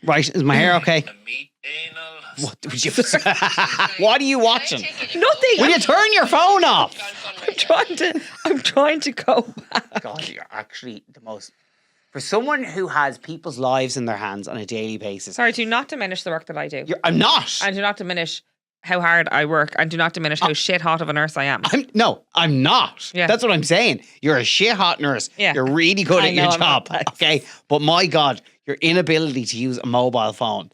Right, is my hair okay? What would you? What are you watching? Nothing. Will you turn your phone off? I'm trying to go back. God, you're actually the most. For someone who has people's lives in their hands on a daily basis. Sorry, do not diminish the work that I do. I'm not. And do not diminish how hard I work. And do not diminish how shit hot of a nurse I am. I'm not. Yeah. That's what I'm saying. You're a shit hot nurse. Yeah. You're really good at your I'm job. not. Okay. But my God, your inability to use a mobile phone.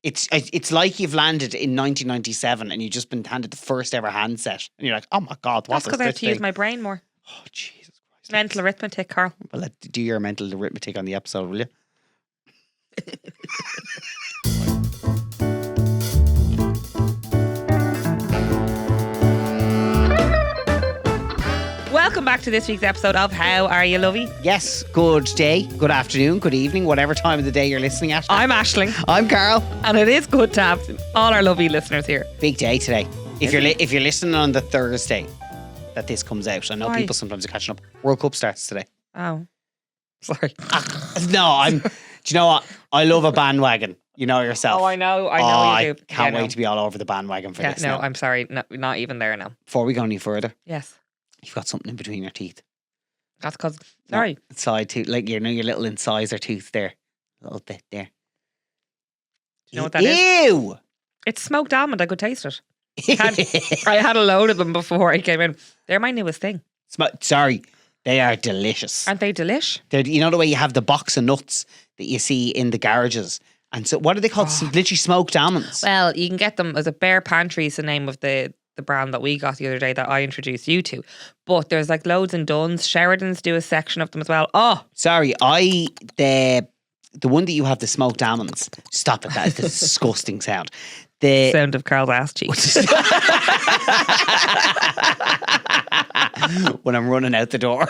It's like you've landed in 1997 and you've just been handed the first ever handset. And you're like, oh my God, That's because I have to use my brain more. Oh, Jesus Christ. Mental arithmetic, Carl. Well, do your mental arithmetic on the episode, will you? Welcome back to this week's episode of How Are You, Lovie? Yes, good day, good afternoon, good evening, whatever time of the day you're listening at. I'm Aisling. I'm Carl. And it is good to have all our lovely listeners here. Big day today. If you're listening on the Thursday that this comes out, I know Why? people sometimes are catching up. World Cup starts today. Oh, sorry. No, do you know what? I love a bandwagon. You know yourself. Oh, I know you do. I can't Yeah, no. wait to be all over the bandwagon for this No, now. I'm sorry. No, not even there now. Before we go any further, Yes. you've got something in between your teeth. That's because, sorry. Side tooth, like your little incisor tooth there. A little bit there. Do you know what that is? Ew! It's smoked almond. I could taste it. I had a load of them before I came in. They're my newest thing. Sorry, they are delicious. Aren't they delish? You know the way you have the box of nuts that you see in the garages? And so what are they called? Literally smoked almonds. Well, you can get them as a Bear Pantry is the name of the brand that we got the other day that I introduced you to. But there's like loads in Dunn's. Sheridan's do a section of them as well. Oh! Sorry, the one that you have, the smoked almonds. Stop it, that is a disgusting sound. The Sound of Carl's ass cheeks. when I'm running out the door.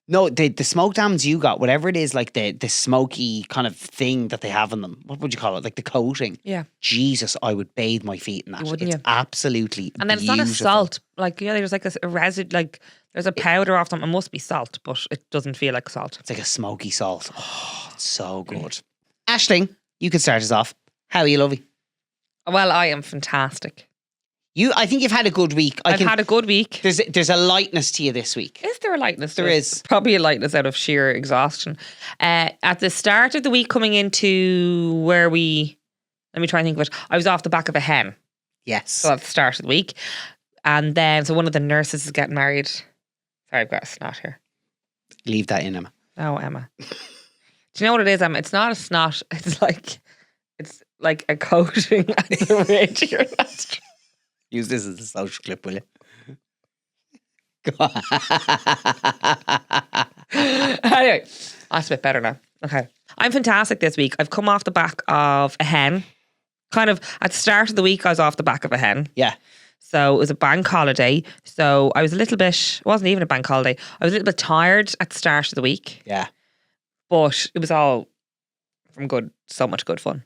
No, the smoked almonds you got, whatever it is, like the smoky kind of thing that they have in them. What would you call it? Like the coating. Yeah. Jesus, I would bathe my feet in that. Wouldn't it's you? absolutely And then it's beautiful. not a salt. Like, yeah, there's like a residue, like there's a powder off them. It must be salt, but it doesn't feel like salt. It's like a smoky salt. Oh, it's so good. Aisling, you can start us off. How are you, Lovie? Well, I am fantastic. I think you've had a good week. I've had a good week. There's a lightness to you this week. Is there a lightness? There is. Probably a lightness out of sheer exhaustion. At the start of the week coming into let me try and think of it. I was off the back of a hen. Yes. So at the start of the week. And then, so one of the nurses is getting married. Sorry, I've got a snot here. Leave that in, Emma. Oh, Emma. Do you know what it is, Emma? It's not a snot. It's like a coating at the ridge of your nostril. Use this as a social clip, will you? Go on. Anyway, that's a bit better now. Okay. I'm fantastic this week. I've come off the back of a hen. Kind of at the start of the week, I was off the back of a hen. Yeah. So it was a bank holiday. So I was it wasn't even a bank holiday. I was a little bit tired at the start of the week. Yeah. But it was all from so much good fun.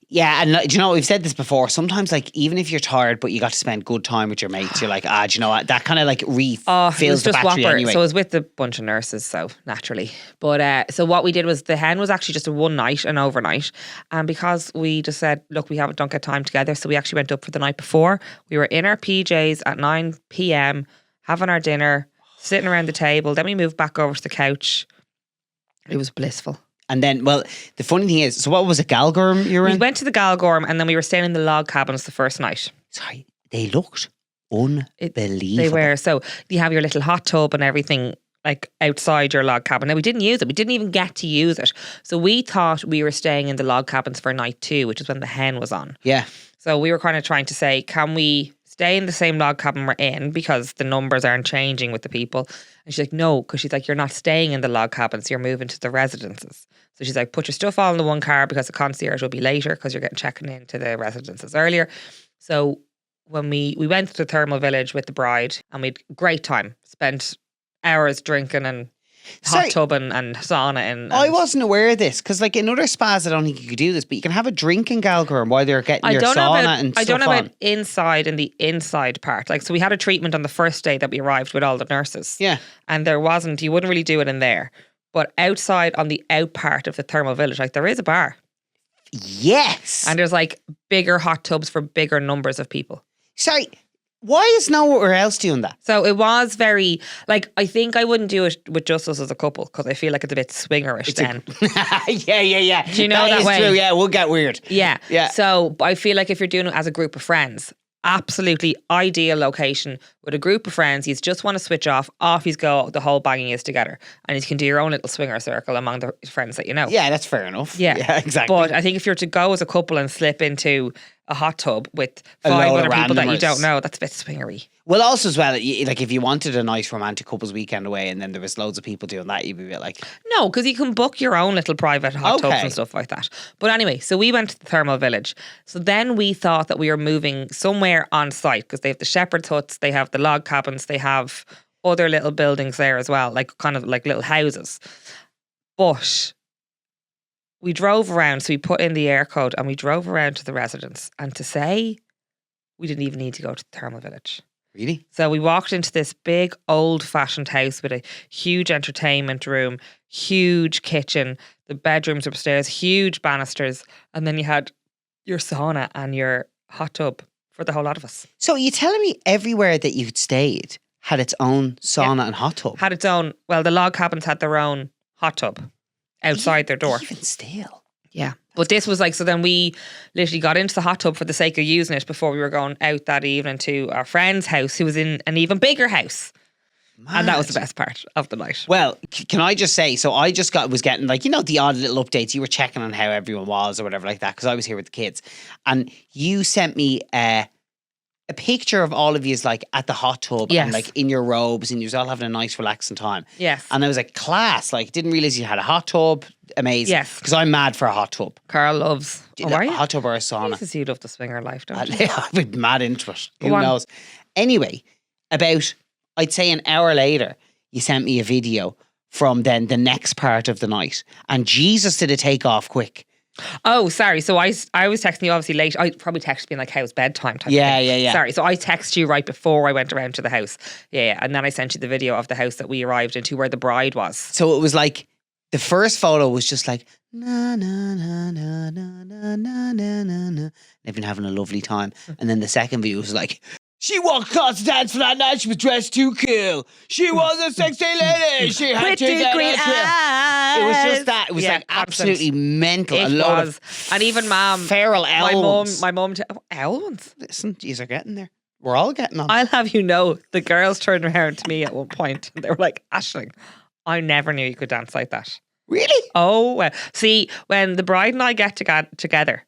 Yeah, and do you know, we've said this before, sometimes like even if you're tired but you got to spend good time with your mates, you're like, do you know what, that kind of like refills the battery anyway. So I was with a bunch of nurses, so naturally. But so what we did was the hen was actually just a one night, an overnight. And because we just said, look, don't get time together, so we actually went up for the night before. We were in our PJs at 9 p.m, having our dinner, sitting around the table. Then we moved back over to the couch. It was blissful. And then, well, the funny thing is, so what was it, Galgorm you were in? We went to the Galgorm and then we were staying in the log cabins the first night. Sorry, they looked unbelievable. They were. So you have your little hot tub and everything like outside your log cabin. Now we didn't use it. We didn't even get to use it. So we thought we were staying in the log cabins for night 2, which is when the hen was on. Yeah. So we were kind of trying to say, can we stay in the same log cabin we're in because the numbers aren't changing with the people? And she's like, no, because she's like, you're not staying in the log cabins, you're moving to the residences. So she's like, put your stuff all in the one car because the concierge will be later because you're getting checking into the residences earlier. So when we went to the thermal village with the bride and we had a great time, spent hours drinking and hot tubbing and sauna. And I wasn't aware of this because like in other spas I don't think you could do this, but you can have a drink in Galgorm while they're getting your sauna and stuff. I don't know on. about inside and the inside part. Like, so we had a treatment on the first day that we arrived with all the nurses. Yeah. And you wouldn't really do it in there. But outside on the out part of the thermal village, like there is a bar. Yes. And there's like bigger hot tubs for bigger numbers of people. Sorry, why is nowhere else doing that? So it was very, like, I think I wouldn't do it with just us as a couple because I feel like it's a bit swingerish then. Yeah. Do you know that is way? true. Yeah, we'll get weird. Yeah. Yeah. So I feel like if you're doing it as a group of friends, absolutely ideal location with a group of friends. You just want to switch off you go, the whole banging is together. And you can do your own little swinger circle among the friends that you know. Yeah, that's fair enough. Yeah, exactly. But I think if you're to go as a couple and slip into a hot tub with A 5 load other of people that you randomers. don't know, that's a bit swingery. Well, also as well, like if you wanted a nice romantic couples weekend away and then there was loads of people doing that, you'd be a bit like, No, because you can book your own little private hot tubs Okay. and stuff like that. But anyway, so we went to the thermal village. So then we thought that we were moving somewhere on site because they have the shepherd's huts, they have the log cabins, they have other little buildings there as well, like kind of like little houses. But we drove around, so we put in the air code and we drove around to the residence. And to say, we didn't even need to go to the thermal village. really? So we walked into this big old-fashioned house with a huge entertainment room, huge kitchen, the bedrooms upstairs, huge banisters, and then you had your sauna and your hot tub for the whole lot of us. So are you telling me everywhere that you stayed had its own sauna and hot tub? Had its own, well, the log cabins had their own hot tub outside their door. Even still. Yeah. But this was like, so then we literally got into the hot tub for the sake of using it before we were going out that evening to our friend's house who was in an even bigger house. And that was the Mad. best part of the night. Well, can I just say, so I just was getting like, the odd little updates. You were checking on how everyone was or whatever like that because I was here with the kids. And you sent me a picture of all of yous like at the hot tub Yes. and like in your robes and you was all having a nice relaxing time. Yes. And I was like, class, like didn't realise you had a hot tub. Amazing. Yes. Because I'm mad for a hot tub. Carl loves. Oh, are a you? hot tub or a sauna. Jesus, you love the swinger life, don't you? I'd be mad into it. Go Who on. knows? Anyway, about, I'd say an hour later, you sent me a video from then the next part of the night. And Jesus, did it take off quick. Oh, sorry. So I was texting you obviously late. I probably texted me like, how's bedtime type Yeah, of thing. yeah. Sorry. So I texted you right before I went around to the house. Yeah. And then I sent you the video of the house that we arrived into where the bride was. So it was like, the first photo was just like, na, na, na, na, na, na, na, na, na, na. They've been having a lovely time. And then the second video was like, she walked across the dance for that night. She was dressed too cool. She was a sexy lady. She had to get green extra. It was just that. It was Yeah, like constant. absolutely mental. It a lot was. of And even mom, feral elves. my mum, elves. Listen, these are getting there. We're all getting on. I'll have you know, the girls turned around to me at one point and they were like, Aisling, I never knew you could dance like that. Really? Oh, well. See, when the bride and I get together,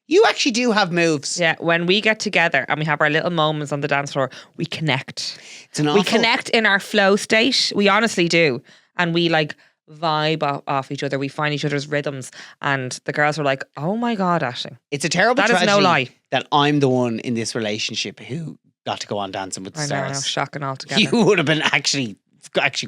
You actually do have moves. yeah, when we get together and we have our little moments on the dance floor, we connect. It's an We awful- connect in our flow state. We honestly do. And we like vibe off each other. We find each other's rhythms. And the girls were like, oh my God, Aisling. It's a terrible That is tragedy no lie. that I'm the one in this relationship who got to go on Dancing with the I know, Stars. shocking altogether. You would have been actually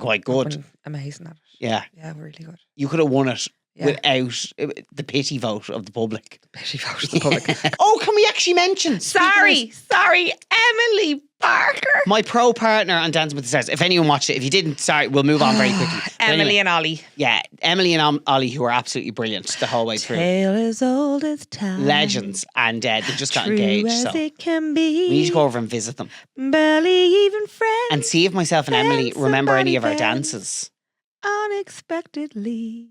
quite good. Been amazing at it. Yeah. Yeah, we're really good. You could have won it Yeah. without the pity vote of the public. Pity vote to the public. Oh, can we actually mention? Sorry, Emily Barker. My pro partner on Dancing with the Stars. If anyone watched it, if you didn't, sorry, we'll move on very quickly. But Emily anyway, and Ollie. yeah, Emily and Ollie, who are absolutely brilliant the whole way through. Tale as old as time. Legends. And they just got True engaged. as So it can be. we need to go over and visit them. Barely even friends. And see if myself and Emily Dance remember any of our somebody dances. Unexpectedly.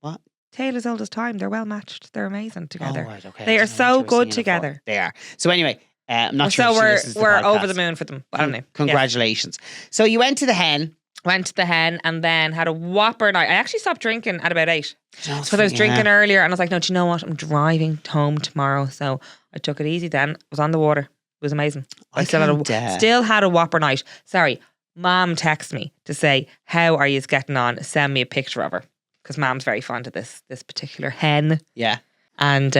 What? Tale as old as time. They're well matched. They're amazing together. Oh, right, okay. They I are didn't know what so you were good singing it for. together. They are. So anyway, I'm not sure So if she listens to the we're over podcast. the moon for them. I don't know. Congratulations. So you went to the Hen. Went to the Hen and then had a whopper night. I actually stopped drinking at about 8. Because Because I was drinking earlier and I was like, no, do you know what? I'm driving home tomorrow. So I took it easy then. I was on the water. It was amazing. I still had a whopper night. Sorry, Mom texted me to say, how are you getting on? Send me a picture of her. Because Mom's very fond of this particular hen. Yeah. And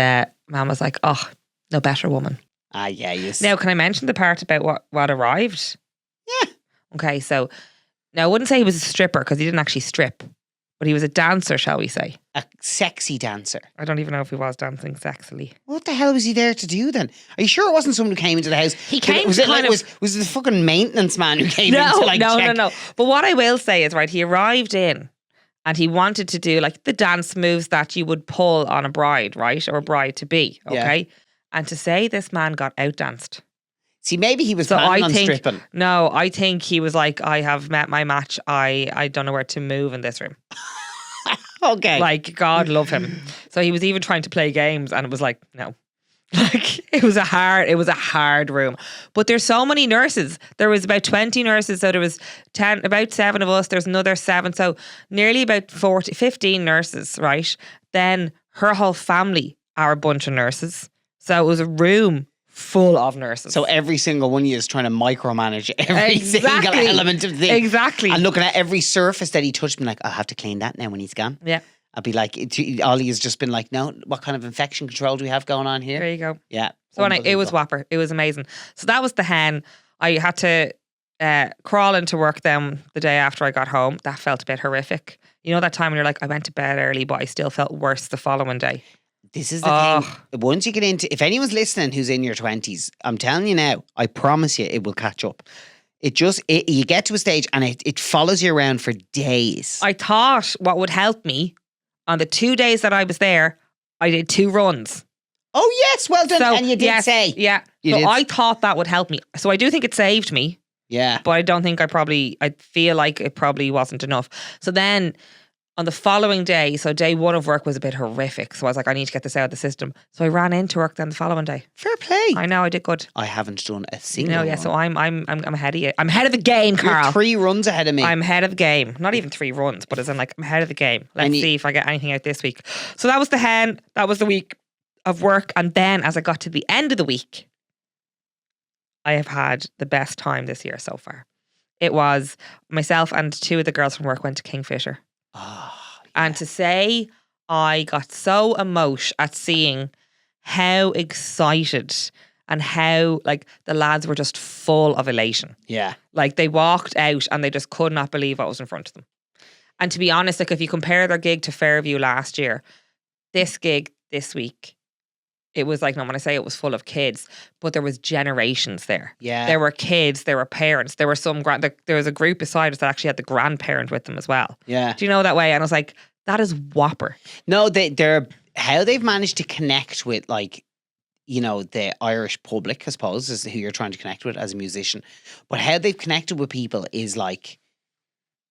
Mom was like, oh, no better woman. Ah, yeah, yes. Now, can I mention the part about what arrived? Yeah. Okay, so now I wouldn't say he was a stripper because he didn't actually strip. But he was a dancer, shall we say. A sexy dancer. I don't even know if he was dancing sexily. What the hell was he there to do then? Are you sure it wasn't someone who came into the house? He came was to it like, kind of- was it the fucking maintenance man who came in to like check? No. But what I will say is, right, he arrived in And he wanted to do like the dance moves that you would pull on a bride, right? Or a bride to be, okay? And to say this man got outdanced. See, maybe he was planning on stripping. No, I think he was like, I have met my match. I don't know where to move in this room. Okay. Like, God love him. So he was even trying to play games and it was like, no. Like it was a hard room. But there's so many nurses. There was about 20 nurses, so there was about 7 of us. There's another 7, so nearly about 15 nurses, right? Then her whole family are a bunch of nurses. So it was a room full of nurses. So every single one of you is trying to micromanage every single element of the thing. Exactly. And looking at every surface that he touched, being like, I'll have to clean that now when he's gone. Yeah. I'll be like, Ollie has just been like, no, what kind of infection control do we have going on here? There you go. Yeah. So it was whopper. It was amazing. So that was the hen. I had to crawl into work then the day after I got home. That felt a bit horrific. You know that time when you're like, I went to bed early, but I still felt worse the following day. This is the thing. Once you get into, if anyone's listening who's in your 20s, I'm telling you now, I promise you it will catch up. You get to a stage and it follows you around for days. I thought what would help me on the 2 days that I was there, I did 2 runs. Oh, yes. Well done. So, and you did say. Yeah. I thought that would help me. So I do think it saved me. Yeah. But I don't think I feel like it probably wasn't enough. So then on the following day, so day 1 of work was a bit horrific. So I was like, I need to get this out of the system. So I ran into work then the following day. Fair play. I know, I did good. I haven't done a single No, yeah, run. so I'm ahead of you. I'm ahead of the game, Carl. You're 3 runs ahead of me. I'm ahead of the game. Not even 3 runs, but as in like I'm ahead of the game. Let's see if I get anything out this week. So that was the hen. That was the week of work. And then as I got to the end of the week, I have had the best time this year so far. It was myself and 2 of the girls from work went to Kingfishr. Oh. And to say I got so emotional at seeing how excited and how like the lads were just full of elation. Yeah. Like they walked out and they just could not believe what was in front of them. And to be honest, like if you compare their gig to Fairview last year, this gig this week, it was like, no, when I say it was full of kids, but there was generations there. Yeah. There were kids, there were parents, there were some there was a group beside us that actually had the grandparent with them as well. Yeah. Do you know that way? And I was like, that is whopper. No, they're how they've managed to connect with like, you know, the Irish public, I suppose, is who you're trying to connect with as a musician. But how they've connected with people is like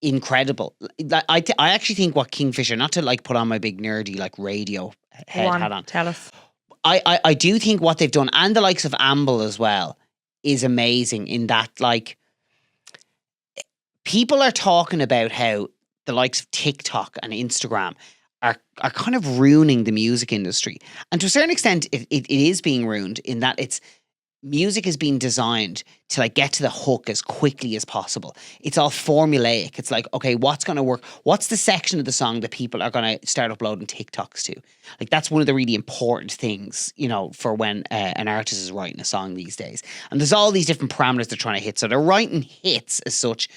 incredible. I actually think what Kingfishr, not to like put on my big nerdy like radio hat on. Tell us. I do think what they've done, and the likes of Amble as well, is amazing in that like people are talking about how the likes of TikTok and Instagram are kind of ruining the music industry. And to a certain extent, it is being ruined in that music is being designed to like get to the hook as quickly as possible. It's all formulaic. It's like, okay, what's going to work? What's the section of the song that people are going to start uploading TikToks to? Like that's one of the really important things, you know, for when an artist is writing a song these days. And there's all these different parameters they're trying to hit. So they're writing hits as such,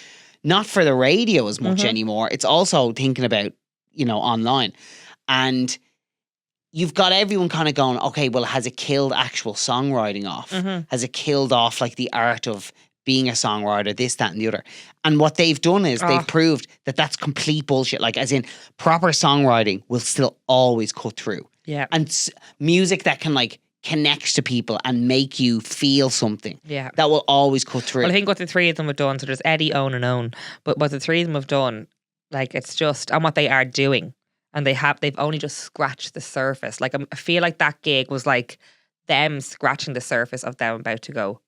not for the radio as much anymore. It's also thinking about, you know, online. And you've got everyone kind of going, okay, well, has it killed actual songwriting off? Has it killed off like the art of being a songwriter, this, that, and the other? And what they've done is they've proved that that's complete bullshit. Like, as in, proper songwriting will still always cut through. Yeah. And music that can like connect to people and make you feel something. Yeah. That will always cut through. Well, I think what the 3 of them have done, so there's Eddie, Owen and Owen, but what the 3 of them have done, like it's just, and what they are doing, and they've only just scratched the surface. Like I feel like that gig was like them scratching the surface of them about to go.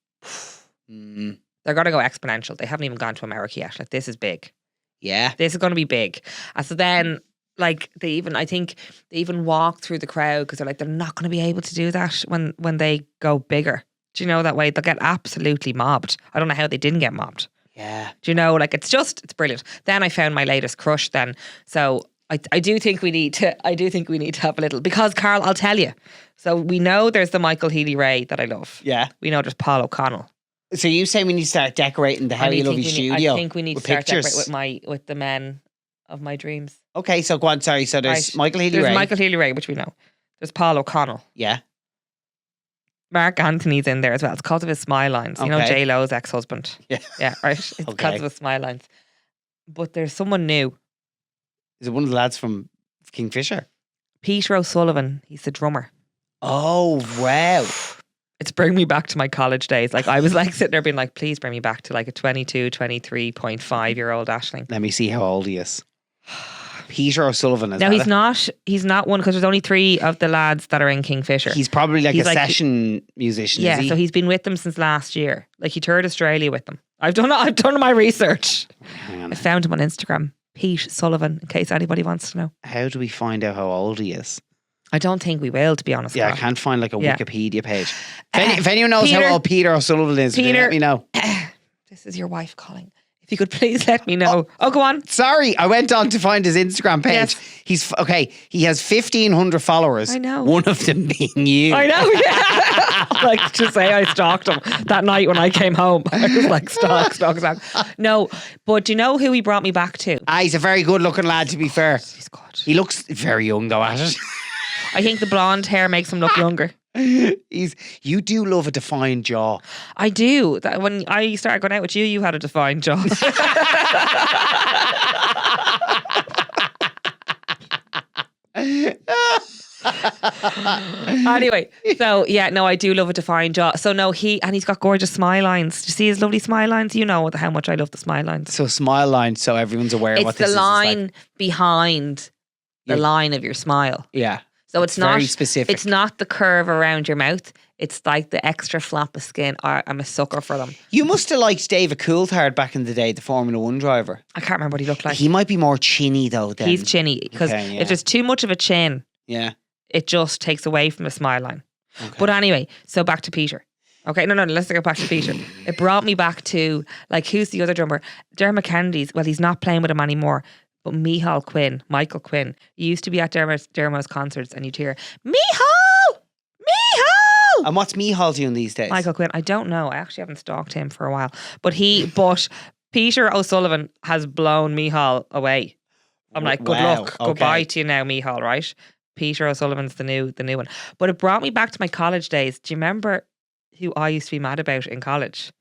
They're going to go exponential. They haven't even gone to America yet. Like this is big. Yeah. This is going to be big. And so then like I think they even walk through the crowd because they're like, they're not going to be able to do that when they go bigger. Do you know that way? They'll get absolutely mobbed. I don't know how they didn't get mobbed. Yeah. Do you know, like it's brilliant. Then I found my latest crush then. So I do think we need to have a little, because Carl, I'll tell you. So we know there's the Michael Healy-Rae that I love. Yeah. We know there's Paul O'Connell. So you say we need to start decorating the How You Lovie studio? I think we need to start decorating with the men of my dreams. Okay, so go on, sorry. So there's Michael Healy-Rae. There's Michael Healy-Rae, which we know. There's Paul O'Connell. Yeah. Mark Anthony's in there as well. It's because of his smile lines. You know, J-Lo's ex-husband. Yeah. Yeah, right. It's because of his smile lines. But there's someone new. Is it one of the lads from Kingfishr? Peter O'Sullivan, he's the drummer. Oh, wow. It's bringing me back to my college days. Like I was like sitting there being like, please bring me back to like a 22, 23.5-year-old Aisling. Let me see how old he is. Peter O'Sullivan is Now he's not one because there's only 3 of the lads that are in Kingfishr. He's probably like a session musician, Yeah, is he? so he's been with them since last year. Like he toured Australia with them. I've done my research. Hang on. I found him on Instagram. Pete Sullivan, in case anybody wants to know. How do we find out how old he is? I don't think we will, to be honest. Yeah, Carl. I can't find like a Yeah. Wikipedia page. If anyone knows Peter- how old Peter O'Sullivan is, let me know. This is your wife calling. If you could please let me know. Oh, go on. Sorry, I went on to find his Instagram page. Yes. He's okay. He has 1,500 followers. I know. One of them being you. I know, yeah. Like to say I stalked him that night when I came home. I was like, stalk. No, but do you know who he brought me back to? He's a very good looking lad, to be fair. He's good. He looks very young though at it. I think the blonde hair makes him look younger. You do love a defined jaw. I do. That when I started going out with you, you had a defined jaw. Anyway, so yeah, no, I do love a defined jaw. So no, he's got gorgeous smile lines. Do you see his lovely smile lines? You know how much I love the smile lines. So smile line, so everyone's aware of what It's this the is. line behind the line of your smile. Yeah. So it's not very specific. It's not the curve around your mouth. It's like the extra flap of skin. I'm a sucker for them. You must have liked David Coulthard back in the day, the Formula One driver. I can't remember what he looked like. He might be more chinny though. Then He's chinny because Okay, yeah. if there's too much of a chin, Yeah. it just takes away from the smile line. Okay. But anyway, so back to Peter. Okay, no, let's go back to Peter. It brought me back to, like, who's the other drummer? Dermot Kennedy's, well, he's not playing with him anymore, but Michael Quinn. He used to be at Dermot's concerts and you'd hear, Michael! And what's Mihal doing these days? Michael Quinn, I don't know. I actually haven't stalked him for a while. But Peter O'Sullivan has blown Michal away. I'm like, good Wow, luck. okay. Goodbye to you now, Michal, right? Peter O'Sullivan's the new one. But it brought me back to my college days. Do you remember who I used to be mad about in college?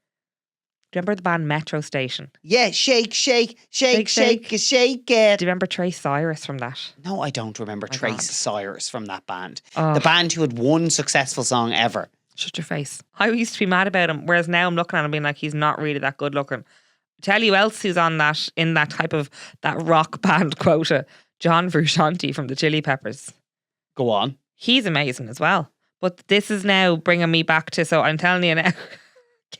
Do you remember the band Metro Station? Yeah, shake it. Do you remember Trace Cyrus from that? No, I don't remember My Trace God. Cyrus from that band. Oh. The band who had one successful song ever. Shut your face. I used to be mad about him, whereas now I'm looking at him being like, he's not really that good looking. Tell you else who's on that, in that type of, that rock band quota, John Frusciante from the Chili Peppers. Go on. He's amazing as well. But this is now bringing me back to, so I'm telling you now,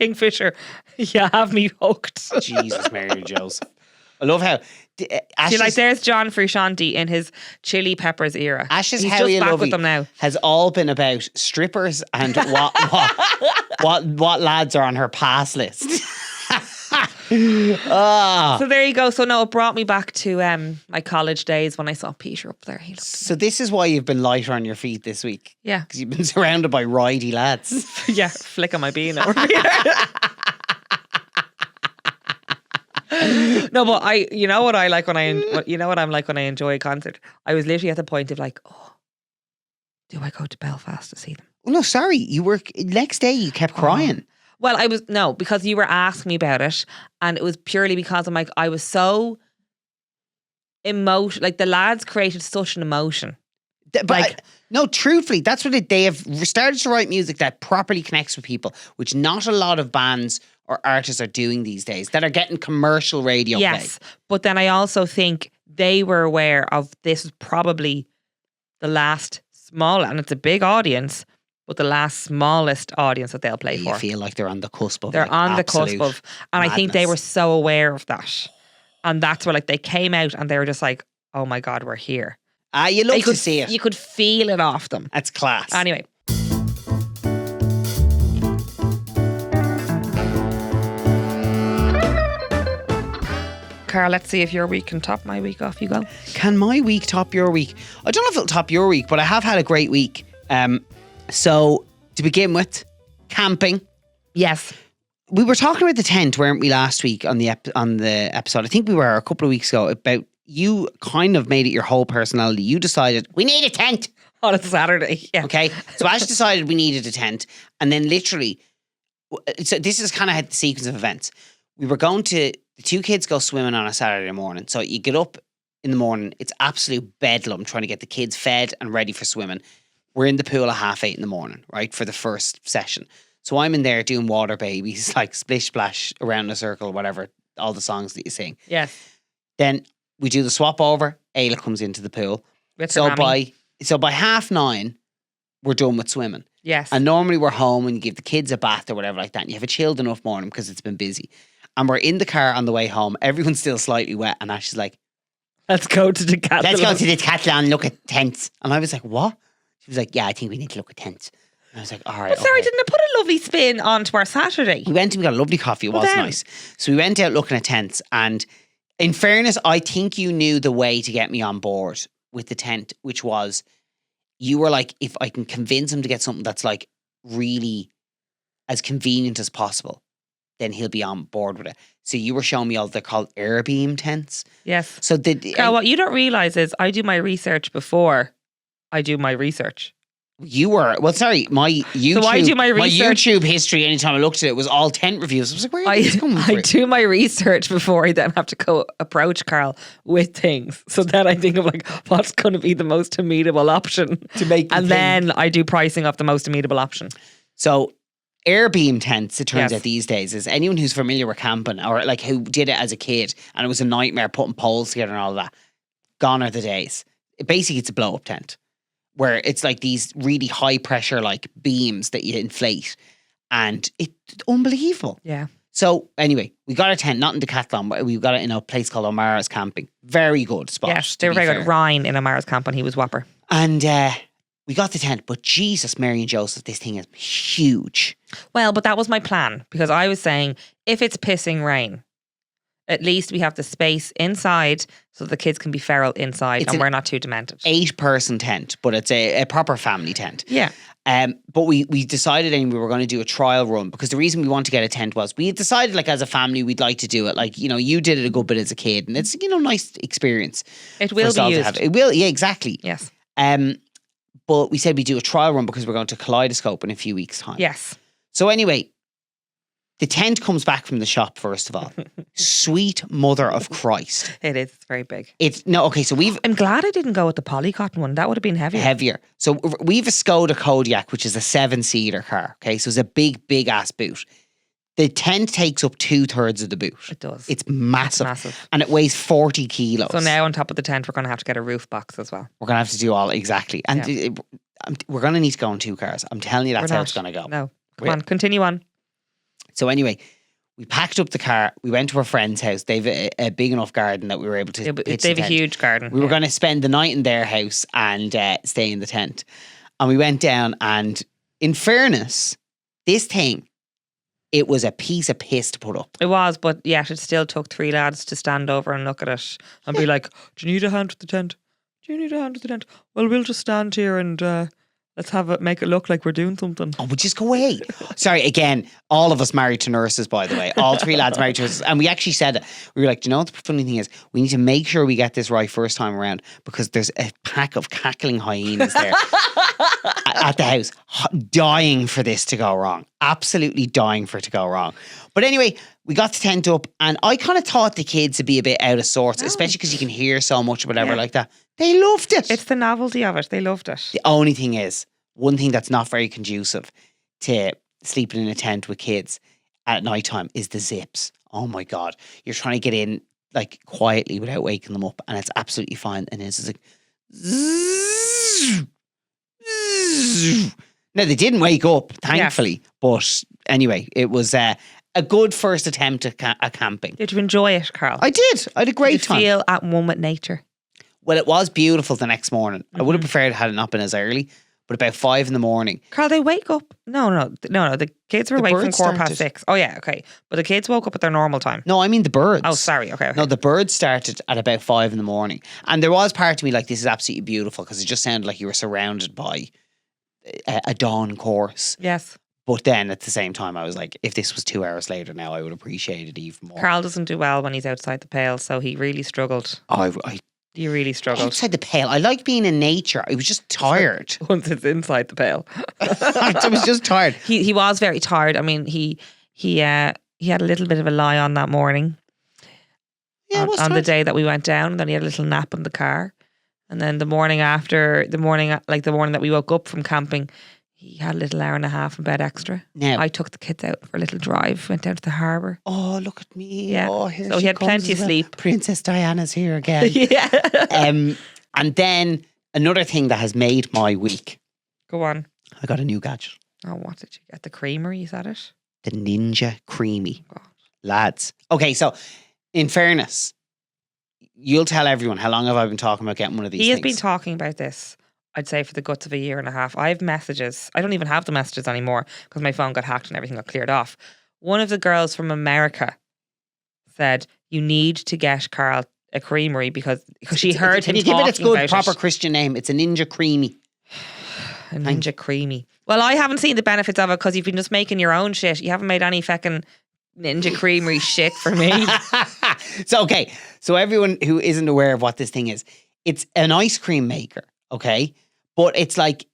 Kingfishr, you have me hooked. Jesus, Mary and Joseph. I love how See, like, there's John Frusciante in his Chili Peppers era. Ash's He's Howie just and back Lovie with them now. has all been about strippers and what lads are on her pass list. So there you go. So no, it brought me back to my college days when I saw Peter up there. He looked So this is why you've been lighter on your feet this week. Yeah. Because you've been surrounded by ridey lads. Yeah, flick on my bean over here. No, but you know what I'm like when I enjoy a concert. I was literally at the point of like, oh, do I go to Belfast to see them? Oh, no, sorry. Next day you kept crying. Well, because you were asking me about it, and it was purely because I'm like, I was so emotional. Like, the lads created such an emotion. No, truthfully, that's what they have started to write music that properly connects with people, which not a lot of bands or artists are doing these days, that are getting commercial radio Yes, play. but then I also think they were aware of this was probably the last small, and it's a big audience, but the last smallest audience that they'll play You for. feel like they're on the cusp of They're like, on the cusp absolute of, and I think they madness. were so aware of that. And that's where, like, they came out and they were just like, oh my God, we're here. You love You to could see it. You could feel it off them. That's class. Anyway. Carl, let's see if your week can top my week. Off you go. Can my week top your week? I don't know if it'll top your week, but I have had a great week. So to begin with, camping. Yes. We were talking about the tent, weren't we, last week on the episode? I think we were a couple of weeks ago, about you kind of made it your whole personality. You decided, we need a tent. On a Saturday. Yeah. Okay. So Ash decided we needed a tent. And then literally, so this is kind of the sequence of events. We were going to, the two kids go swimming on a Saturday morning. So you get up in the morning. It's absolute bedlam trying to get the kids fed and ready for swimming. We're in the pool at 8:30 in the morning, right, for the first session. So I'm in there doing water babies, like splish splash around in a circle, whatever, all the songs that you sing. Yes. Then we do the swap over. Ayla comes into the pool. With So her mammy. by 9:30, we're done with swimming. Yes. And normally we're home and you give the kids a bath or whatever like that. And you have a chilled enough morning because it's been busy. And we're in the car on the way home. Everyone's still slightly wet. And Ash is like, Let's go to the cat. let's go to the Decathlon and look at tents. And I was like, what? She was like, yeah, I think we need to look at tents. And I was like, all right. But sorry, okay. didn't it put a lovely spin onto our Saturday? We went and we got a lovely coffee. It was then. nice. So we went out looking at tents. And in fairness, I think you knew the way to get me on board with the tent, which was you were like, if I can convince him to get something that's like really as convenient as possible, then he'll be on board with it. So you were showing me all, they're called air beam tents. Yes. So Carl, what you don't realise is I do my research before I do my research. you were, well, sorry, my YouTube, So I do my research. YouTube history, anytime I looked at it, was all tent reviews. I was like, where are these coming I from? do my research before I then have to go approach Carl with things. So then I think of like, what's going to be the most amenable option? To make the And thing. then I do pricing of the most amenable option. So air beam tents, it turns Yes. out these days, is anyone who's familiar with camping or like who did it as a kid and it was a nightmare putting poles together and all that, gone are the days. Basically, it's a blow up tent where it's like these really high pressure like beams that you inflate and it's unbelievable. Yeah. So anyway, we got a tent, not in Decathlon, but we got it in a place called O'Mara's Camping. Very good spot. Yes, to they were be very fair. good. Ryan in Amara's camp and he was whopper. And we got the tent, but Jesus, Mary and Joseph, this thing is huge. Well, but that was my plan because I was saying if it's pissing rain, at least we have the space inside so the kids can be feral inside It's and an we're not too demented. 8-person tent, but it's a proper family tent. Yeah. But we decided anyway we were going to do a trial run because the reason we want to get a tent was we had decided like as a family we'd like to do it. Like, you know, you did it a good bit as a kid and it's, you know, nice experience. It for will us be all to used. have. It will, yeah, exactly. Yes. But we said we'd do a trial run because we're going to Kaleidoscope in a few weeks' time. Yes. So anyway, the tent comes back from the shop, first of all. Sweet mother of Christ. It is. It's very big. So we've I'm glad I didn't go with the polycotton one. That would have been heavier. heavier. So we've a Skoda Kodiaq, which is a 7-seater car. Okay, so it's a big ass boot. The tent takes up 2/3 of the boot. It does. It's massive. massive. And it weighs 40 kilos. So now on top of the tent, we're going to have to get a roof box as well. We're going to have to do all exactly. And we're going to need to go in 2 cars. I'm telling you, that's We're how not. it's going to go. No. Come Yeah. on. Continue on. So anyway, we packed up the car. We went to a friend's house. They've a big enough garden that we were able to They pitch have the a tent. huge garden. We were Yeah. going to spend the night in their house and stay in the tent. And we went down and in fairness, this thing, it was a piece of piss to put up. It was, but yet it still took 3 lads to stand over and look at it and be like, do you need a hand with the tent? Do you need a hand with the tent? Well, we'll just stand here and let's make it look like we're doing something. Oh, we'll just go away. Sorry, again, all of us married to nurses, by the way. All 3 lads married to nurses. And we actually said it. We were like, do you know what the funny thing is? We need to make sure we get this right first time around because there's a pack of cackling hyenas there at the house, dying for this to go wrong. Absolutely dying for it to go wrong. But anyway, we got the tent up and I kind of thought the kids would be a bit out of sorts, especially because you can hear so much or whatever like that. They loved it. It's the novelty of it. They loved it. The only thing is, one thing that's not very conducive to sleeping in a tent with kids at night time is the zips. Oh my God. You're trying to get in like quietly without waking them up and it's absolutely fine. And it's just like, zzz, zzz. Now they didn't wake up, thankfully. But anyway, it was a good first attempt at camping. Did you enjoy it, Carl? I did. I had a great Did you time. feel at one with nature? Well, it was beautiful the next morning. I would have preferred had it not been as early, but about 5 a.m. Carl, they wake up. No. The kids were The awake from birds 6:15. started. Oh, yeah, okay. But the kids woke up at their normal time. No, I mean the birds. Oh, sorry. Okay. No, the birds started at about 5 a.m. And there was part of me like, this is absolutely beautiful because it just sounded like you were surrounded by a dawn course. Yes. But then at the same time, I was like, if this was 2 hours later now, I would appreciate it even more. Carl doesn't do well when he's outside the pale, so he really struggled. I He really struggled. outside the pale. I like being in nature. I was just tired. Once it's inside the pale. I was just tired. He was very tired. I mean, he had a little bit of a lie on that morning. Yeah, what's on the tired? day that we went down. And then he had a little nap in the car. And then the morning after, the morning that we woke up from camping, he had a little hour and a half in bed extra. Now, I took the kids out for a little drive, went down to the harbour. oh, look at me. Yeah. Oh, here So she he had comes plenty as of sleep. Princess Diana's here again. Yeah. And then another thing that has made my week, Go on. I got a new gadget. Oh, what did you get? The creamery, is that it? The Ninja Creamy. God. Lads. Okay, so in fairness, you'll tell everyone how long have I been talking about getting one of these He has things? been talking about this, I'd say, for the guts of a year and a half. I have messages. I don't even have the messages anymore because my phone got hacked and everything got cleared off. One of the girls from America said, you need to get Carl a creamery because she heard Can him you give it its talking good, about proper it. Christian name? It's a Ninja Creamy. A Ninja Creamy. Well, I haven't seen the benefits of it because you've been just making your own shit. You haven't made any feckin' Ninja Creamery shit for me. So, okay. So everyone who isn't aware of what this thing is, it's an ice cream maker, okay? But it's like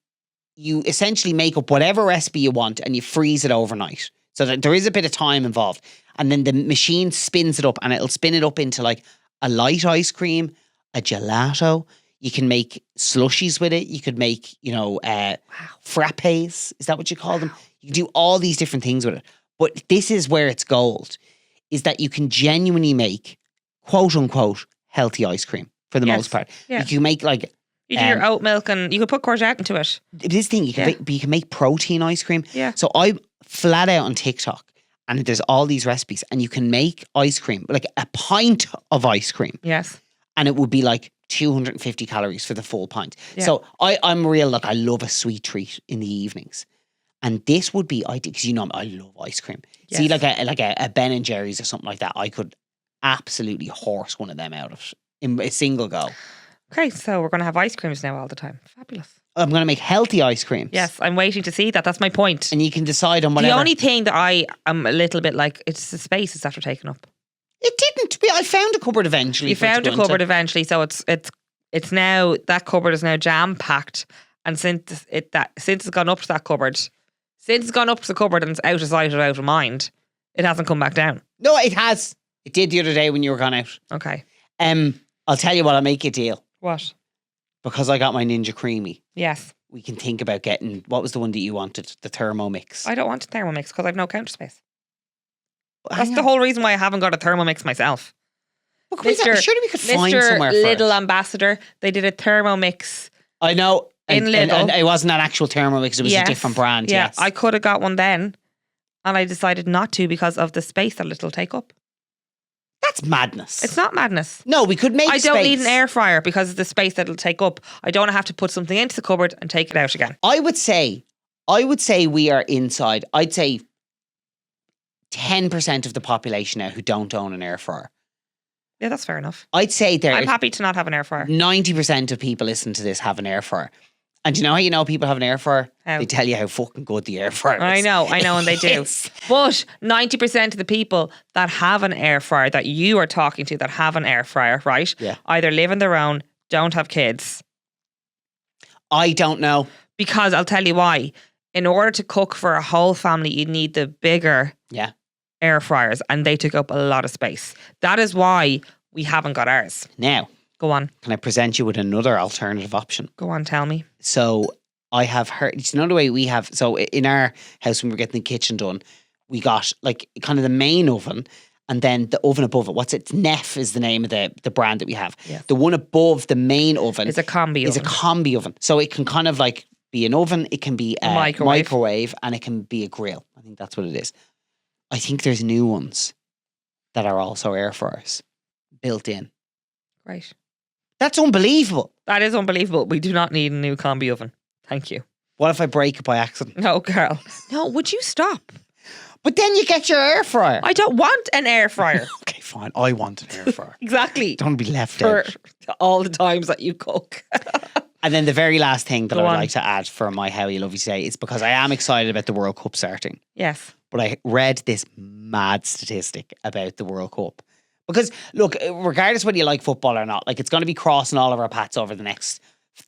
you essentially make up whatever recipe you want and you freeze it overnight. So that there is a bit of time involved. And then the machine spins it up and it'll spin it up into like a light ice cream, a gelato. You can make slushies with it. You could make, frappes. Is that what you call them? You can do all these different things with it. But this is where it's gold, is that you can genuinely make, quote unquote, healthy ice cream for the Yes. most part. Yeah. You can make like You do your oat milk and you could put courgette into it. this thing. You can you can make protein ice cream. Yeah. So I'm flat out on TikTok, and there's all these recipes, and you can make ice cream, like a pint of ice cream, Yes. and it would be like 250 calories for the full pint. Yeah. So I'm real, like I love a sweet treat in the evenings. And this would be ideal because I love ice cream. See, Yes. like a Ben and Jerry's or something like that, I could absolutely horse one of them out of in a single go. Okay, so we're going to have ice creams now all the time. Fabulous. I'm going to make healthy ice creams. Yes, I'm waiting to see that. That's my point. And you can decide on whatever. The only thing that I am a little bit like, it's the space it's after taken up. It didn't. I found a cupboard eventually. You for it to found a go into. cupboard eventually, so it's now, that cupboard is now jam packed. And since it's gone up to that cupboard, since it's gone up to the cupboard and it's out of sight or out of mind, it hasn't come back down. No, it has. It did the other day when you were gone out. Okay. I'll tell you what, I'll make you a deal. What? Because I got my Ninja Creamy. Yes. We can think about getting, what was the one that you wanted? The Thermomix. I don't want a Thermomix because I've no counter space. Hang That's on. the whole reason why I haven't got a Thermomix myself. Look, surely we could find Mr. somewhere Lidl for it. ambassador, they did a Thermomix. I know. In Lidl. And it wasn't an actual Thermomix, it was Yes. a different brand, Yeah, yes. I could have got one then, and I decided not to because of the space that it'll take up. That's madness. It's not madness. No, we could make I don't need an space. air fryer because of the space that it'll take up. I don't have to put something into the cupboard and take it out again. I would say we are inside. I'd say 10% of the population now who don't own an air fryer. Yeah, that's fair enough. I'd say I'm happy to not have an air fryer. 90% of people listening to this have an air fryer. And do you know how you know people have an air fryer? How? They tell you how fucking good the air fryer is. I know, and they do. It's- But 90% of the people that have an air fryer, that you are talking to that have an air fryer, right? Yeah. Either live on their own, don't have kids. I don't know. Because I'll tell you why. In order to cook for a whole family, you need the bigger Yeah. air fryers, and they took up a lot of space. That is why we haven't got ours. Now, Go on. can I present you with another alternative option? Go on, tell me. So I have heard, it's another way we have, so in our house when we were getting the kitchen done, we got like kind of the main oven and then the oven above it. What's it? Neff is the name of the brand that we have. Yes. The one above the main oven It's a combi is oven. a combi oven. So it can kind of like be an oven, it can be a microwave, and it can be a grill. I think that's what it is. I think there's new ones that are also air fryers built in. Right. That's unbelievable. That is unbelievable. We do not need a new combi oven. Thank you. What if I break it by accident? No, girl. No, would you stop? But then you get your air fryer. I don't want an air fryer. Okay, fine. I want an air fryer. Exactly. Don't be left For out. all the times that you cook. And then the very last thing that Go I would on. like to add for my How You Lovey today is because I am excited about the World Cup starting. Yes. But I read this mad statistic about the World Cup. Because, look, regardless whether you like football or not, like it's going to be crossing all of our paths over the next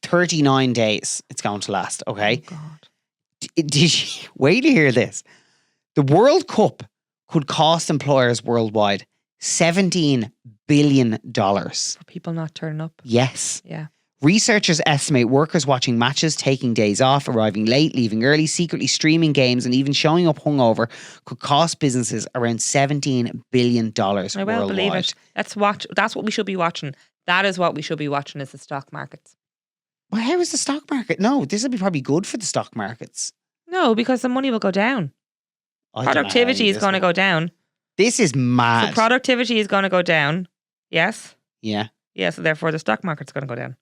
39 days. It's going to last, okay? Oh, God. Did you wait to hear this? The World Cup could cost employers worldwide $17 billion. For people not turning up. Yes. Yeah. Researchers estimate workers watching matches, taking days off, arriving late, leaving early, secretly streaming games, and even showing up hungover could cost businesses around $17 billion I well believe it. Let's watch. That's what we should be watching. That is what we should be watching is the stock markets. Well, how is the stock market? No, this will be probably good for the stock markets. No, because the money will go down. I don't know how Productivity is this going to will- go down. This is mad. So productivity is going to go down. Yes. Yeah. Yeah. So therefore, the stock market's going to go down.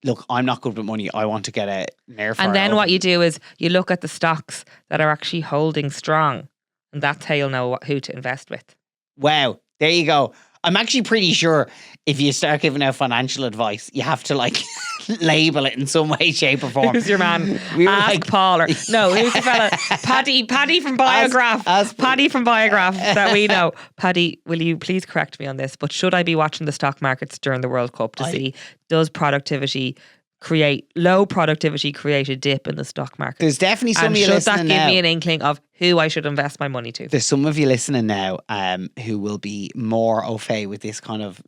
Look, I'm not good with money. I want to get a nerve. And then what you do is you look at the stocks that are actually holding strong, and that's how you'll know who to invest with. Wow, there you go. I'm actually pretty sure if you start giving out financial advice, you have to like label it in some way, shape, or form. Who's your man? We were Ask like- Paul or no? Who's the fella? Paddy from Biograph. Ask- Paddy from Biograph that we know. Paddy, will you please correct me on this? But should I be watching the stock markets during the World Cup to see does low productivity create a dip in the stock market? There's definitely some And of you should listening that give now. me an inkling of who I should invest my money to? There's some of you listening now who will be more au fait with this kind of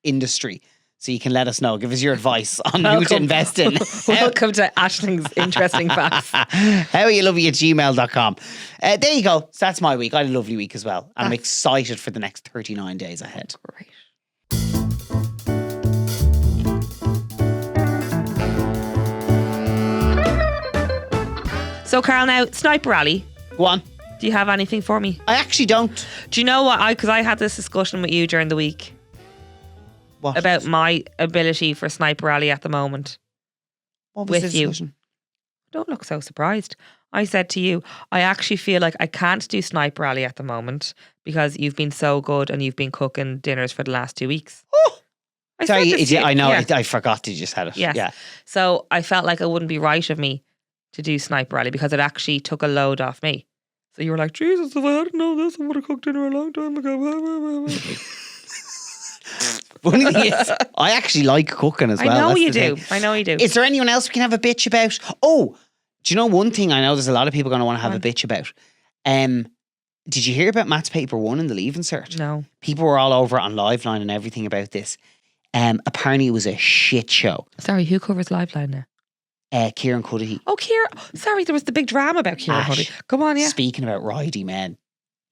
industry. So you can let us know. Give us your advice on who to Welcome. invest in. Welcome to Aisling's Interesting Facts. How are you lovely at gmail.com. There you go. So that's my week. I had a lovely week as well. I'm excited for the next 39 days ahead. Great. So, Carl, now, Sniper Rally, Go on. do you have anything for me? I actually don't. Do you know what? Because I had this discussion with you during the week What? about my ability for Sniper Rally at the moment. What was with the you. discussion? Don't look so surprised. I said to you, I actually feel like I can't do Sniper Rally at the moment because you've been so good and you've been cooking dinners for the last 2 weeks. Oh, I sorry, said this to you. I know. Yeah. I forgot you just had it. Yes. Yeah. So I felt like it wouldn't be right of me to do Sniper Rally because it actually took a load off me. So you were like, Jesus, if I hadn't known this, I would have cooked dinner a long time ago. Funny thing is, I actually like cooking as well. I know That's you the do. thing. I know you do. Is there anyone else we can have a bitch about? Oh, do you know one thing I know there's a lot of people going to want to have a bitch about? Did you hear about Matt's paper 1 in the Leaving Cert? No. People were all over it on Liveline and everything about this. Apparently it was a shit show. Sorry, who covers Liveline now? Kieran Cuddihy. Oh, Kieran. Sorry, there was the big drama about Kieran Ash. Cuddihy. Come on, yeah. Speaking about ridey men,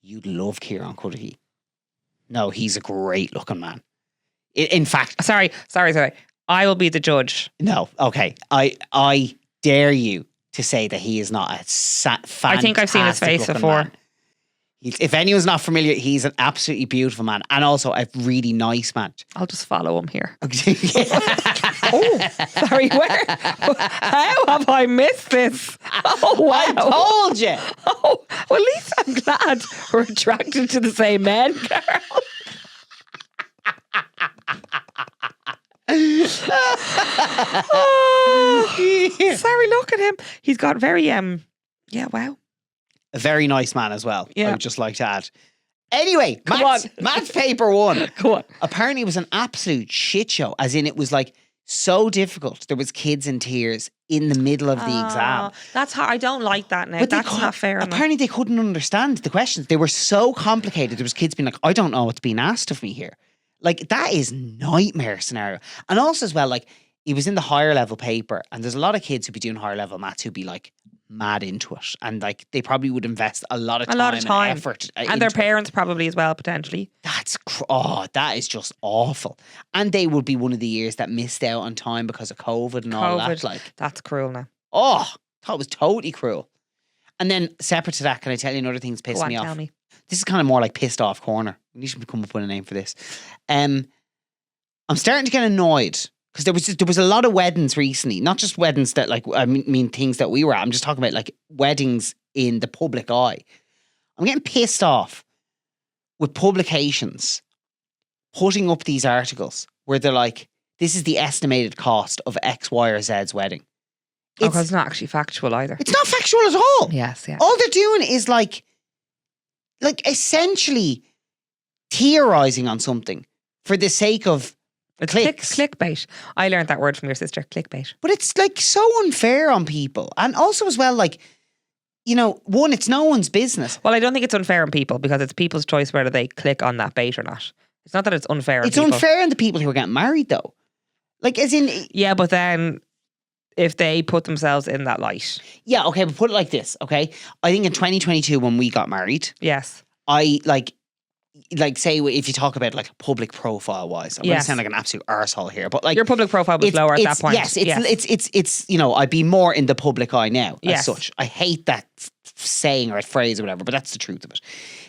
you'd love Kieran Cuddihy. No, he's a great looking man. In fact, Sorry. I will be the judge. no, okay. I dare you to say that he is not a fantastic I think I've seen his face looking before. man. If anyone's not familiar, he's an absolutely beautiful man and also a really nice man. I'll just follow him here. Oh, Oh, sorry. Where? How have I missed this? Oh, wow. I told you. Oh, well, at least I'm glad we're attracted to the same men, Carl. Oh, sorry, look at him. He's got very yeah, wow. A very nice man as well. Yeah. I would just like to add. Anyway, Come Matt's paper 1. Go on. Apparently it was an absolute shit show, as in it was like so difficult. There was kids in tears in the middle of the exam. That's hard. I don't like that now. they That's cou- not fair enough. Apparently they couldn't understand the questions. They were so complicated. There was kids being like, I don't know what's being asked of me here. Like, that is nightmare scenario. And also as well, like, he was in the higher level paper and there's a lot of kids who'd be doing higher level maths who'd be like mad into it. And like, they probably would invest a lot of time and effort. And their into it. parents probably as well, potentially. That is just awful. And they would be one of the years that missed out on time because of COVID and all that. Like, That's cruel now. oh, thought it was totally cruel. And then separate to that, can I tell you another thing that's Go pissed on, me tell off? me. This is kind of more like pissed off corner. We need to come up with a name for this. I'm starting to get annoyed because there was a lot of weddings recently, not just weddings that like I mean things that we were at. I'm just talking about like weddings in the public eye. I'm getting pissed off with publications putting up these articles where they're like, "This is the estimated cost of X, Y, or Z's wedding." Because it's not actually factual either. It's not factual at all. Yes, yeah. All they're doing is like essentially theorizing on something for the sake of It's clicks. clickbait. I learned that word from your sister, clickbait. But it's like so unfair on people. And also as well, like you know, one, it's no one's business. Well, I don't think it's unfair on people because it's people's choice whether they click on that bait or not. It's not that it's unfair on It's people. unfair on the people who are getting married, though. Like, as in... Yeah, but then if they put themselves in that light. Yeah, okay, but put it like this, okay? I think in 2022 when we got married, Yes. I, like say if you talk about like public profile wise, I'm going to Yes. sound like an absolute arsehole here, but like... Your public profile was lower at that point. Yes, it's you know, I'd be more in the public eye now as Yes. such. I hate that saying or phrase or whatever, but that's the truth of it.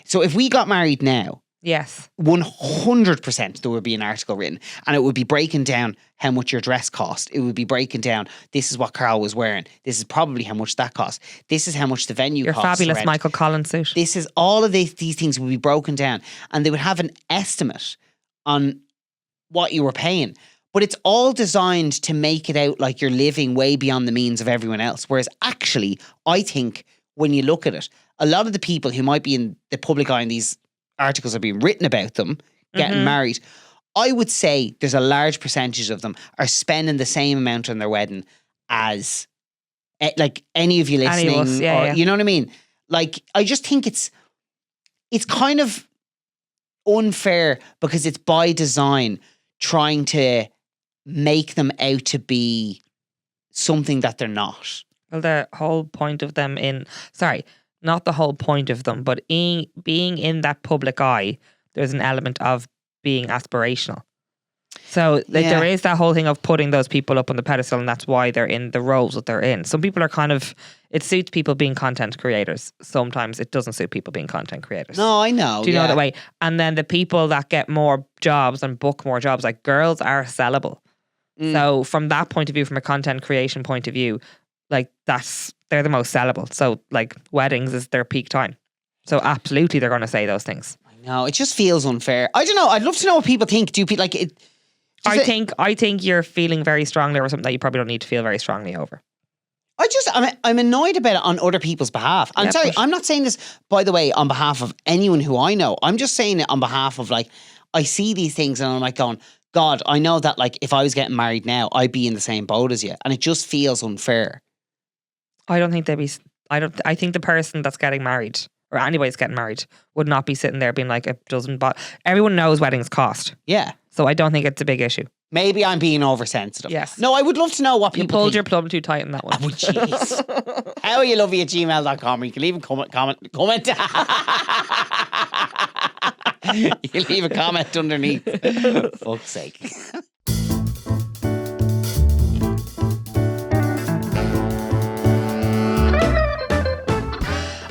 So if we got married now, Yes. 100% there would be an article written and it would be breaking down how much your dress cost. It would be breaking down, this is what Carl was wearing. This is probably how much that cost. This is how much the venue Your costs. fabulous to rent. Michael Collins suit. This is all of these things would be broken down and they would have an estimate on what you were paying. But it's all designed to make it out like you're living way beyond the means of everyone else. Whereas actually, I think when you look at it, a lot of the people who might be in the public eye and these articles are being written about them getting married, I would say there's a large percentage of them are spending the same amount on their wedding as like any of you listening, Any of us, yeah, or yeah. you know what I mean? Like, I just think it's kind of unfair because it's by design trying to make them out to be something that they're not. Well, the whole point of them not the whole point of them, but being in that public eye, there's an element of being aspirational. So like there is that whole thing of putting those people up on the pedestal, and that's why they're in the roles that they're in. Some people are it suits people being content creators. Sometimes it doesn't suit people being content creators. No, I know. Do you know that way? And then the people that get more jobs and book more jobs, like girls are sellable. So from that point of view, from a content creation point of view, like they're the most sellable. So like weddings is their peak time. So absolutely they're going to say those things. I know. It just feels unfair. I don't know. I'd love to know what people think. Do people like it? I think you're feeling very strongly over something that you probably don't need to feel very strongly over. I'm annoyed about it on other people's behalf. I'm sorry. I'm not saying this, by the way, on behalf of anyone who I know. I'm just saying it on behalf of like, I see these things and I'm like going, God, I know that like if I was getting married now, I'd be in the same boat as you. And it just feels unfair. I don't think I think the person that's getting married or anybody's getting married would not be sitting there being like, it doesn't, but everyone knows weddings cost. Yeah. So I don't think it's a big issue. Maybe I'm being oversensitive. Yes. No, I would love to know what people You pulled think. your plum too tight in that one. Oh, jeez. How are you, Lovie@gmail.com, or you can leave a comment. You can leave a comment underneath. Fuck's sake.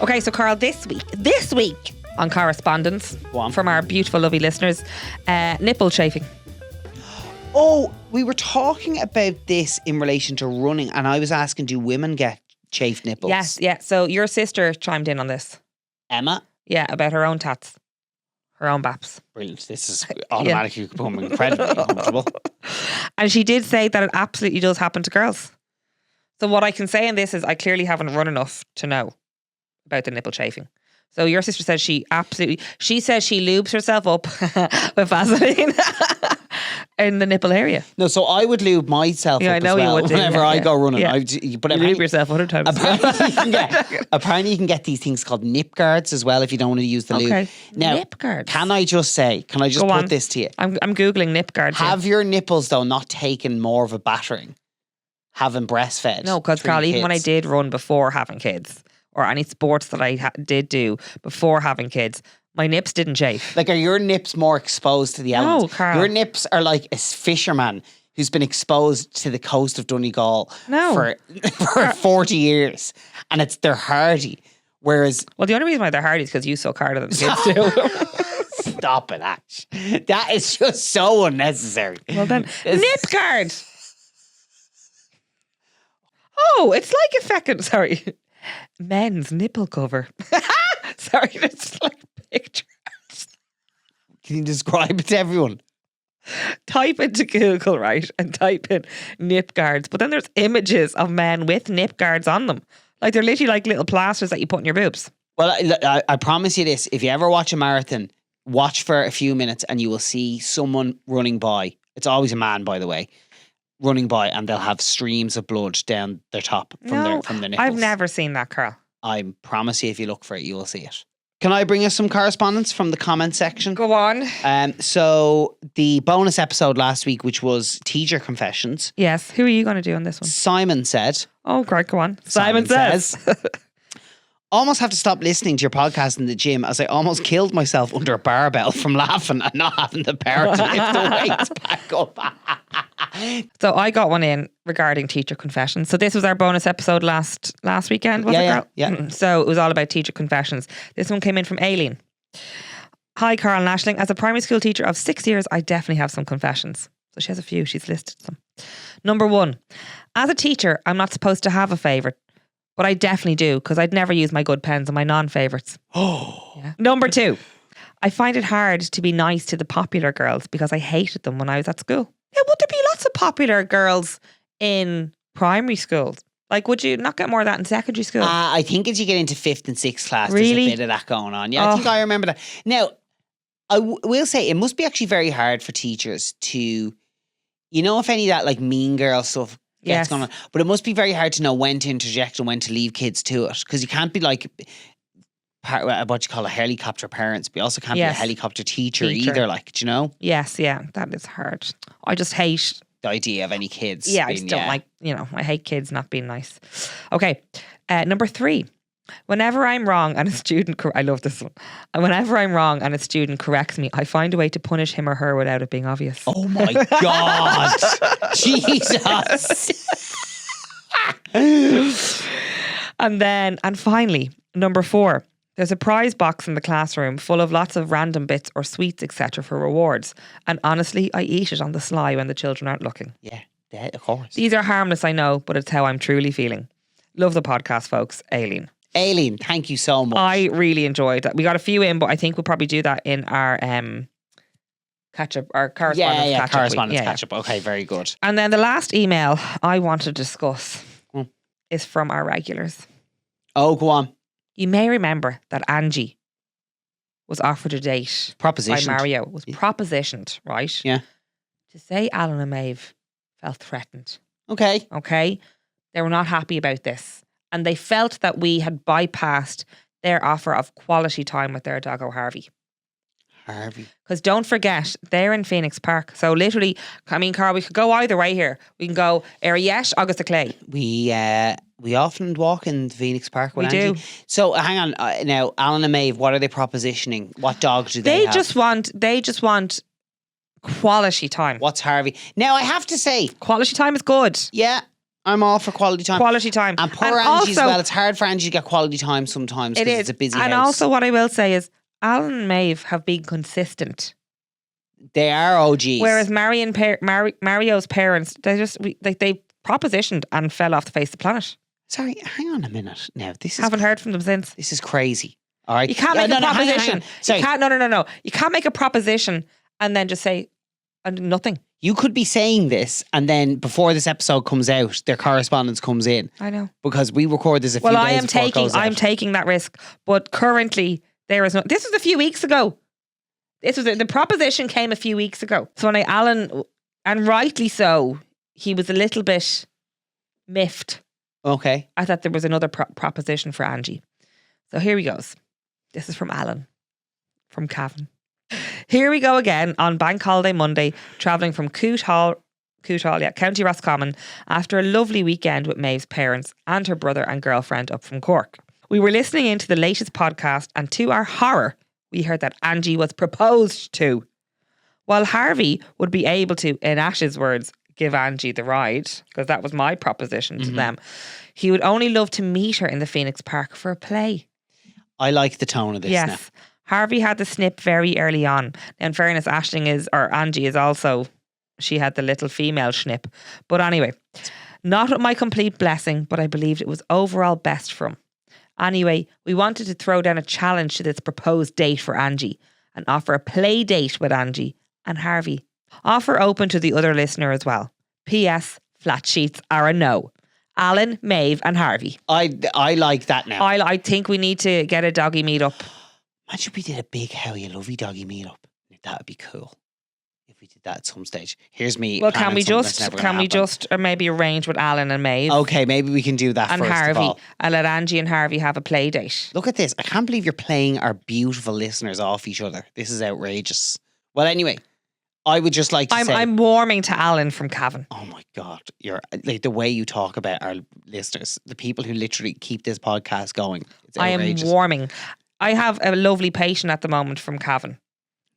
Okay, so Carl, this week on Correspondence Go on. from our beautiful, lovely listeners, nipple chafing. Oh, we were talking about this in relation to running, and I was asking, do women get chafed nipples? Yes, yeah. So your sister chimed in on this. Emma? Yeah, about her own tats. Her own baps. Brilliant. This is automatically becoming incredibly uncomfortable. And she did say that it absolutely does happen to girls. So what I can say in this is I clearly haven't run enough to know about the nipple chafing. So your sister says she says she lubes herself up with Vaseline in the nipple area. No, so I would lube myself Yeah, up I know as you well would do, whenever yeah, I yeah. go running. Yeah. But You lube yourself 100 times. Apparently you can get these things called nip guards as well if you don't want to use the lube. Okay. Now, Nip guards. can I just Go on. put this to you? I'm Googling nip guards. here. Have your nipples, though, not taken more of a battering? Having breastfed? No, because 3 Carl, even when I kids? did run before having kids, or any sports that I did do before having kids, my nips didn't chafe. Like, are your nips more exposed to the elements? No, Carl. Your nips are like a fisherman who's been exposed to the coast of Donegal No. for 40 years, and they're hardy. Whereas, Well, the only reason why they're hard is because you suck harder than the kids do. stop it, Ash. That is just so unnecessary. Well then, nip guard. Oh, it's like a fucking, sorry, men's nipple cover. Sorry, it's like pictures. Can you describe it to everyone? Type into Google, right, and type in nip guards. But then there's images of men with nip guards on them. Like they're literally like little plasters that you put in your boobs. Well, I promise you this. If you ever watch a marathon, watch for a few minutes and you will see someone running by. It's always a man, by the way, running by, and they'll have streams of blood down their top from their nipples. I've never seen that, Carl. I promise you, if you look for it, you will see it. Can I bring us some correspondence from the comment section? Go on. So the bonus episode last week, which was teacher confessions. Yes. Who are you going to do on this one? Simon said. Oh, great. Go on. Simon says. Almost have to stop listening to your podcast in the gym as I almost killed myself under a barbell from laughing and not having the power to lift the weights back up. So I got one in regarding teacher confessions. So this was our bonus episode last weekend, was it, girl? Yeah. So it was all about teacher confessions. This one came in from Aisling. Hi, Carl and Aisling. As a primary school teacher of 6 years, I definitely have some confessions. So she has a few. She's listed them. Number 1. As a teacher, I'm not supposed to have a favourite. But I definitely do, because I'd never use my good pens on my non-favourites. Oh. Yeah. Number 2. I find it hard to be nice to the popular girls because I hated them when I was at school. Yeah, would there be lots of popular girls in primary schools? Like, would you not get more of that in secondary school? I think as you get into 5th and 6th class, Really? there's a bit of that going on. Yeah, I think I remember that. Now, I will say it must be actually very hard for teachers to, you know, if any of that like mean girl stuff gets going on. But it must be very hard to know when to interject and when to leave kids to it. Because you can't be like what you call a helicopter parents, but you also can't be a helicopter teacher either. Like, do you know? Yes, yeah, that is hard. I just hate the idea of any kids. Yeah, I just don't like, I hate kids not being nice. Okay, number 3. Whenever I'm wrong and a student, I love this one. Whenever I'm wrong and a student corrects me, I find a way to punish him or her without it being obvious. Oh my God. Jesus. And finally, number 4. There's a prize box in the classroom full of lots of random bits or sweets, etc. for rewards. And honestly, I eat it on the sly when the children aren't looking. Yeah, of course. These are harmless, I know, but it's how I'm truly feeling. Love the podcast, folks. Aileen, thank you so much. I really enjoyed that. We got a few in, but I think we'll probably do that in our catch-up, our correspondence catch-up. Correspondence catch-up. Okay, very good. And then the last email I want to discuss is from our regulars. Oh, go on. You may remember that Angie was offered a date by Mario. Was propositioned, right? Yeah. To say Alan and Maeve felt threatened. Okay. They were not happy about this. And they felt that we had bypassed their offer of quality time with their doggo Harvey. Because don't forget, they're in Phoenix Park. So literally, I mean, Carl, we could go either way here. We can go Ariette, August the Clay. We often walk in Phoenix Park with Angie. Do. So hang on, now Alan and Maeve, what are they propositioning? What dog do they have? They just want quality time. What's Harvey? Now I have to say, quality time is good. Yeah, I'm all for quality time. And poor Angie as well. It's hard for Angie to get quality time sometimes because it's a busy house. And also what I will say is Alan and Maeve have been consistent. They are OGs. Whereas Mario's parents, they propositioned and fell off the face of the planet. Sorry, hang on a minute. Now haven't heard from them since. This is crazy. All right, you can't make a proposition. Hang on. Sorry. You can't. No. You can't make a proposition and then just say nothing. You could be saying this, and then before this episode comes out, their correspondence comes in. I know, because we record this a few days before it goes out. I'm taking that risk, but currently there is no. This was a few weeks ago. The proposition came a few weeks ago. So when Alan, and rightly so, he was a little bit miffed. Okay. I thought there was another proposition for Angie. So here he goes. This is from Alan, from Cavan. Here we go again on Bank Holiday Monday, travelling from Cootehall, County Roscommon, after a lovely weekend with Maeve's parents and her brother and girlfriend up from Cork. We were listening into the latest podcast, and to our horror, we heard that Angie was proposed to. While Harvey would be able to, in Ash's words, give Angie the ride, because that was my proposition to them, he would only love to meet her in the Phoenix Park for a play. I like the tone of this now. Harvey had the snip very early on. Now, in fairness, Angie is also, she had the little female snip. But anyway, not with my complete blessing, but I believed it was overall best for him. Anyway, we wanted to throw down a challenge to this proposed date for Angie and offer a play date with Angie and Harvey. Offer open to the other listener as well. P.S. Flat sheets are a no. Alan, Maeve and Harvey. I like that now. I think we need to get a doggy meet up. Imagine we did a big How You Lovey doggy meet up. That would be cool. we did that at some stage. Here's me. Well, can planning we something that's just never gonna happen. maybe arrange with Alan and Maeve Okay, maybe we can do that and first of Harvey, all. and let Angie and Harvey have a play date? Look at this. I can't believe you're playing our beautiful listeners off each other. This is outrageous. Well, anyway, I would just like to say... I'm warming to Alan from Cavan. Oh my God. You're like the way you talk about our listeners, the people who literally keep this podcast going. It's outrageous. I am warming. I have a lovely patient at the moment from Cavan.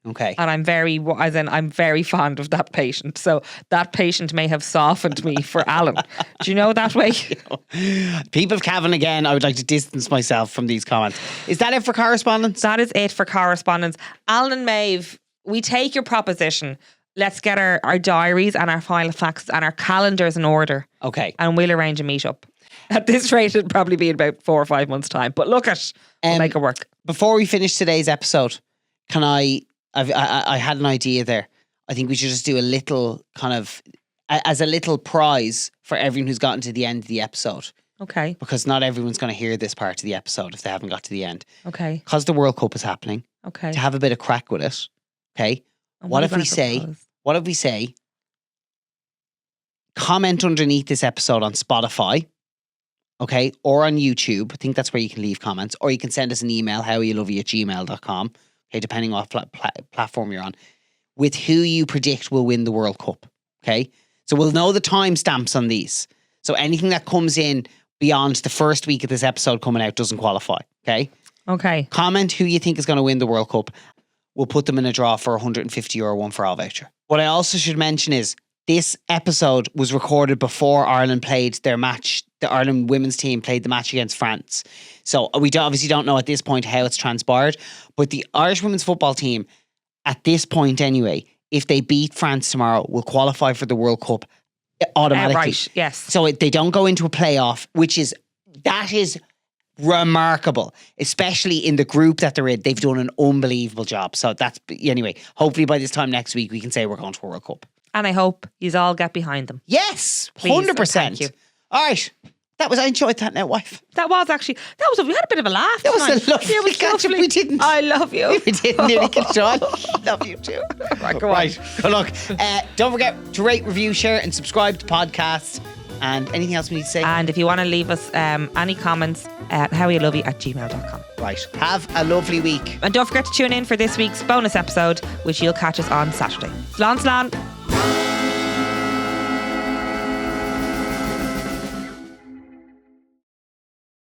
Okay. And I'm very fond of that patient. So that patient may have softened me for Alan. Do you know that way? People of Cavan again, I would like to distance myself from these comments. Is that it for correspondence? That is it for correspondence. Alan and Maeve, we take your proposition. Let's get our diaries and our final facts and our calendars in order. Okay. And we'll arrange a meetup. At this rate, it'll probably be in about 4 or 5 months' time. But look we'll make it work. Before we finish today's episode, can I had an idea there. I think we should just do a little kind of, as a little prize for everyone who's gotten to the end of the episode. Okay. Because not everyone's going to hear this part of the episode if they haven't got to the end. Okay. Because the World Cup is happening. Okay. To have a bit of crack with it. Okay. And What are if you we gonna propose? What if we say, comment underneath this episode on Spotify, okay, or on YouTube. I think that's where you can leave comments, or you can send us an email, howyoulovey@gmail.com, okay, depending on what platform you're on, with who you predict will win the World Cup, okay? So we'll know the timestamps on these. So anything that comes in beyond the first week of this episode coming out doesn't qualify, okay? Okay. Comment who you think is going to win the World Cup. We'll put them in a draw for a €150 one for all voucher. What I also should mention is this episode was recorded before Ireland played their match. The Ireland women's team played the match against France. So we obviously don't know at this point how it's transpired. But the Irish women's football team, at this point anyway, if they beat France tomorrow, will qualify for the World Cup automatically. Right, yes. So they don't go into a playoff, that is remarkable, especially in the group that they're in. They've done an unbelievable job. So anyway, hopefully by this time next week, we can say we're going to a World Cup. And I hope you all get behind them. Yes, Please, 100%. thank you. All right. I enjoyed that now, wife. We had a bit of a laugh. That was tonight. a lovely Yeah, it was catch up. lovely. We didn't. I love you. We didn't nearly get John. Love you too. Right, go on. Right. Good luck. Don't forget to rate, review, share, and subscribe to podcasts. And anything else we need to say? And if you want to leave us any comments at howyoulovey@gmail.com. Right. Have a lovely week. And don't forget to tune in for this week's bonus episode, which you'll catch us on Saturday. Slán, slán.